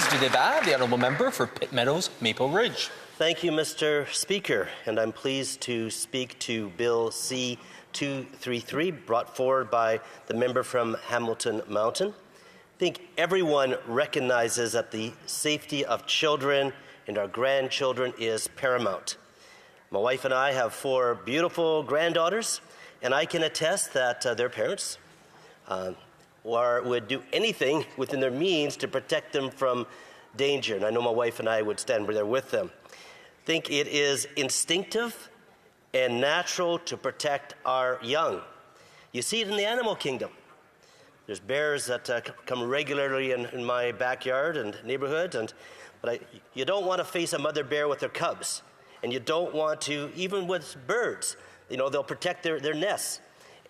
du débat, the honourable member for Pitt Meadows, Maple Ridge. Thank you, Mr. Speaker, and I'm pleased to speak to Bill C-233, brought forward by the member from Hamilton Mountain. I think everyone recognizes that the safety of children and our grandchildren is paramount. My wife and I have 4 beautiful granddaughters, and I can attest that their parents would do anything within their means to protect them from danger. And I know my wife and I would stand there with them. I think it is instinctive and natural to protect our young. You see it in the animal kingdom. There's bears that come regularly in my backyard and neighborhood, but you don't want to face a mother bear with their cubs. And you don't want to, even with birds, they'll protect their nests.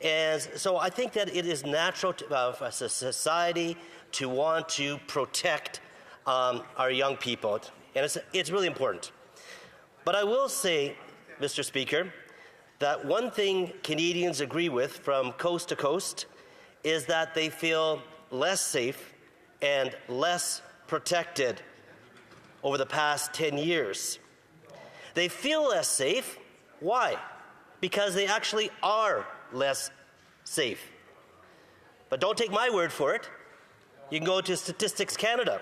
And so I think that it is natural for a society to want to protect our young people. And it's really important. But I will say, Mr. Speaker, that one thing Canadians agree with from coast to coast is that they feel less safe and less protected over the past 10 years. They feel less safe. Why? Because they actually are less safe. But don't take my word for it. You can go to Statistics Canada.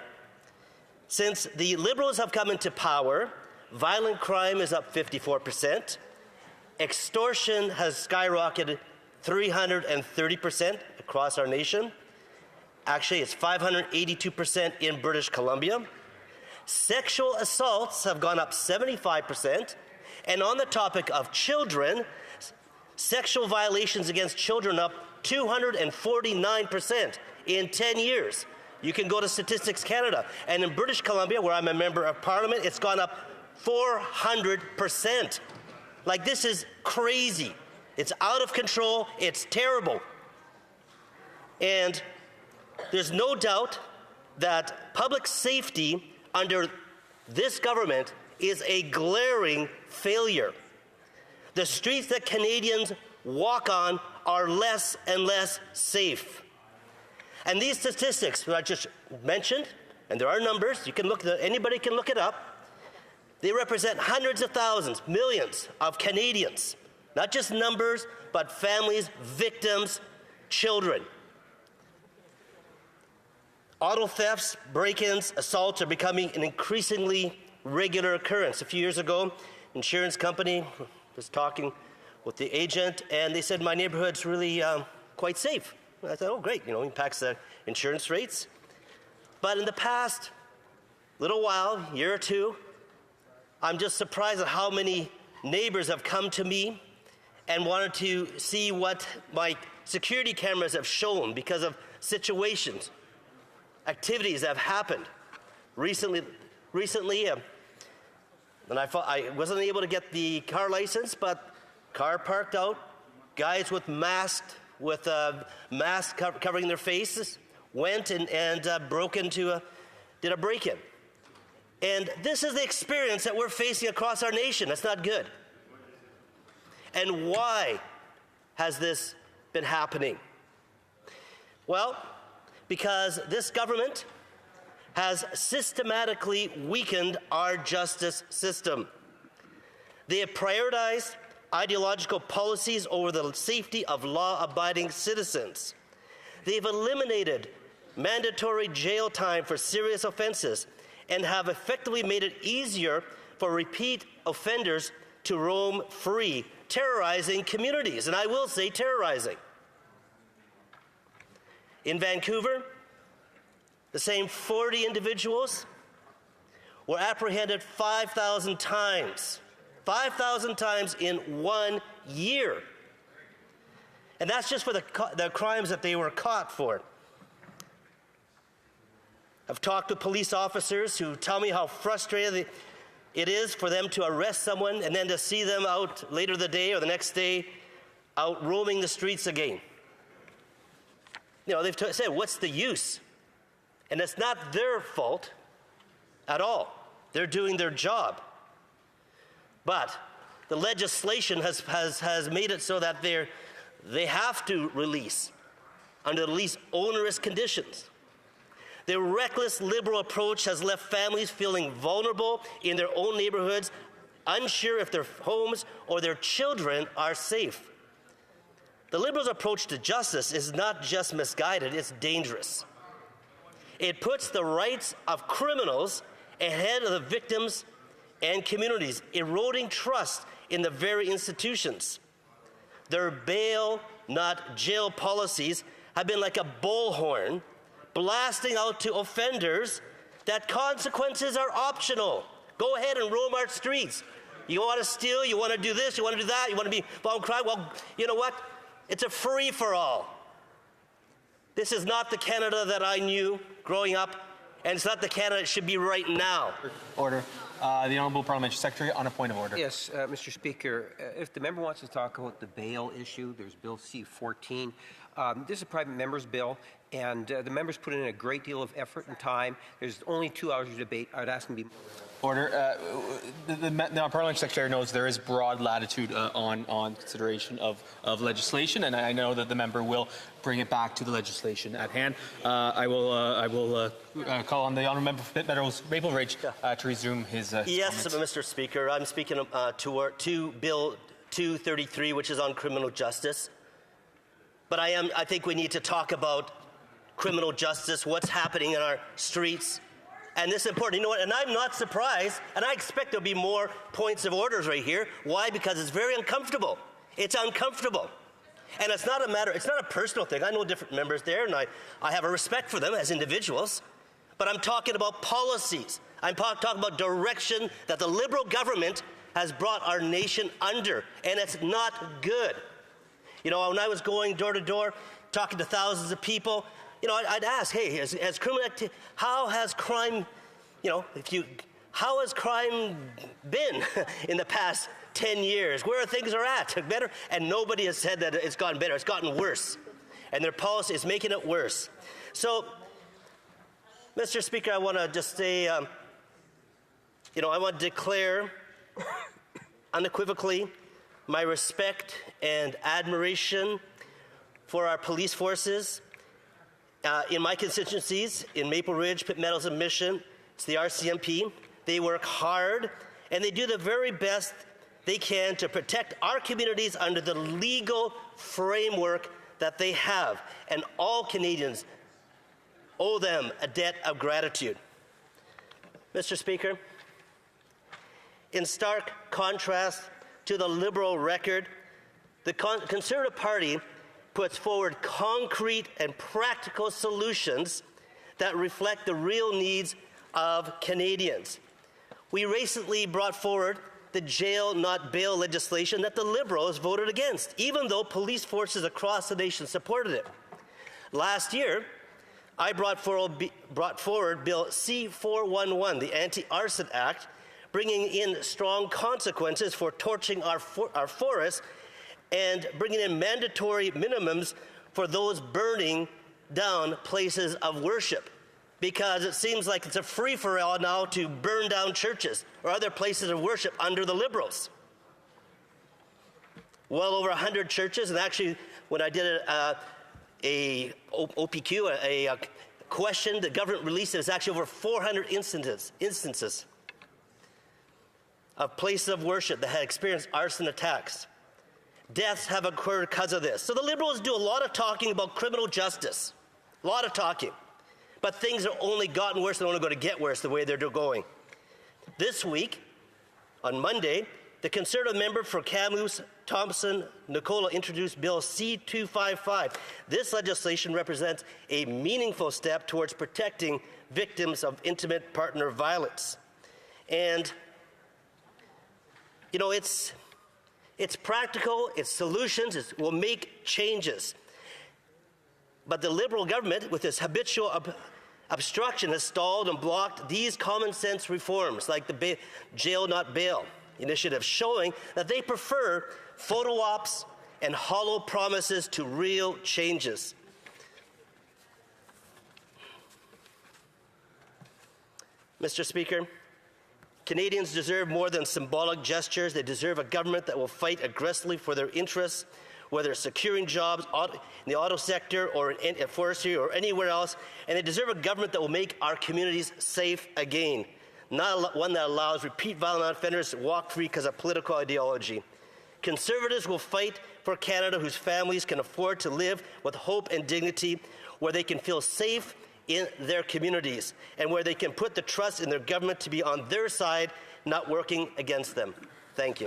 Since the Liberals have come into power, violent crime is up 54%. Extortion has skyrocketed 330% across our nation. Actually, it's 582% in British Columbia. Sexual assaults have gone up 75%. And on the topic of children, sexual violations against children up 249% in 10 years. You can go to Statistics Canada. And in British Columbia, where I'm a member of Parliament, it's gone up 400%. Like, this is crazy. It's out of control. It's terrible. And there's no doubt that public safety under this government is a glaring failure. The streets that Canadians walk on are less and less safe. And these statistics that I just mentioned, and there are numbers, anybody can look it up, they represent hundreds of thousands, millions of Canadians. Not just numbers, but families, victims, children. Auto thefts, break-ins, assaults are becoming an increasingly regular occurrence. A few years ago, insurance company was talking with the agent, and they said, my neighborhood's really quite safe. I thought, oh, great, impacts the insurance rates. But in the past little while, year or two, I'm just surprised at how many neighbors have come to me and wanted to see what my security cameras have shown because of situations, activities that have happened. Recently, and I wasn't able to get the car license, but car parked out, guys with masks covering their faces, went and did a break-in. And this is the experience that we're facing across our nation. That's not good. And why has this been happening? Well, because this government has systematically weakened our justice system. They have prioritized ideological policies over the safety of law-abiding citizens. They've eliminated mandatory jail time for serious offenses and have effectively made it easier for repeat offenders to roam free, terrorizing communities, and I will say terrorizing. In Vancouver, the same 40 individuals were apprehended 5,000 times. 5,000 times in 1 year. And that's just for the crimes that they were caught for. I've talked with police officers who tell me how frustrated it is for them to arrest someone and then to see them out later the day or the next day out roaming the streets again. They've said, what's the use? And it's not their fault at all. They're doing their job. But the legislation has made it so that they have to release under the least onerous conditions. The reckless Liberal approach has left families feeling vulnerable in their own neighborhoods, unsure if their homes or their children are safe. The Liberals' approach to justice is not just misguided, it's dangerous. It puts the rights of criminals ahead of the victims and communities, eroding trust in the very institutions. Their bail, not jail policies have been like a bullhorn blasting out to offenders that consequences are optional. Go ahead and roam our streets. You want to steal, you want to do this, you want to do that, you want to be involved in crime. Well, you know what? It's a free-for-all. This is not the Canada that I knew growing up, and it's not the Canada it should be right now. Order. The Honourable Parliamentary Secretary on a point of order. Yes, Mr. Speaker, if the member wants to talk about the bail issue, there's Bill C-14. This is a private member's bill, and the members put in a great deal of effort and time. There's only 2 hours of debate. I'd ask them to be... Order. The Parliamentary Secretary knows there is broad latitude on consideration of legislation, and I know that the member will bring it back to the legislation at hand. I will call on the honourable member for Pitt Meadows Maple Ridge to resume his Yes, comments. Mr. Speaker. I'm speaking to Bill 233, which is on criminal justice. But I think we need to talk about criminal justice, what's happening in our streets. And this is important. You know what? And I'm not surprised, and I expect there'll be more points of orders right here. Why? Because it's very uncomfortable. It's uncomfortable. And it's not a personal thing. I know different members there, and I have a respect for them as individuals. But I'm talking about policies. I'm talking about direction that the Liberal government has brought our nation under, and it's not good. You know, when I was going door to door, talking to thousands of people, you know, I'd ask, hey, has criminal activity, how has crime, you know, how has crime been in the past 10 years? Where things are at? Better? And nobody has said that it's gotten better. It's gotten worse. And their policy is making it worse. So, Mr. Speaker, I want to just say, you know, I want to declare unequivocally my respect and admiration for our police forces. In my constituencies, in Maple Ridge, Pitt Meadows and Mission, it's the RCMP. They work hard, and they do the very best they can to protect our communities under the legal framework that they have. And all Canadians owe them a debt of gratitude. Mr. Speaker, in stark contrast to the Liberal record, the Conservative Party puts forward concrete and practical solutions that reflect the real needs of Canadians. We recently brought forward the jail not bail legislation that the Liberals voted against, even though police forces across the nation supported it. Last year, I brought forward Bill C-411, the Anti-Arson Act, bringing in strong consequences for torching our forests and bringing in mandatory minimums for those burning down places of worship, because it seems like it's a free-for-all now to burn down churches or other places of worship under the Liberals. Well over 100 churches, and actually when I did a OPQ, a question the government released, it was actually over 400 instances of places of worship that had experienced arson attacks. Deaths have occurred because of this. So the Liberals do a lot of talking about criminal justice, a lot of talking. But things are only gotten worse and only going to get worse the way they're going. This week, on Monday, the Conservative member for Kamloops, Thompson, Nicola introduced Bill C-255. This legislation represents a meaningful step towards protecting victims of intimate partner violence. And, you know, it's practical, it's solutions, it will make changes. But the Liberal government, with its habitual obstruction, has stalled and blocked these common sense reforms, like the jail not bail initiative, showing that they prefer photo ops and hollow promises to real changes. Mr. Speaker, Canadians deserve more than symbolic gestures. They deserve a government that will fight aggressively for their interests. whether it's securing jobs in the auto sector or in forestry or anywhere else, and they deserve a government that will make our communities safe again, not one that allows repeat violent offenders to walk free because of political ideology. Conservatives will fight for Canada whose families can afford to live with hope and dignity, where they can feel safe in their communities, and where they can put the trust in their government to be on their side, not working against them. Thank you.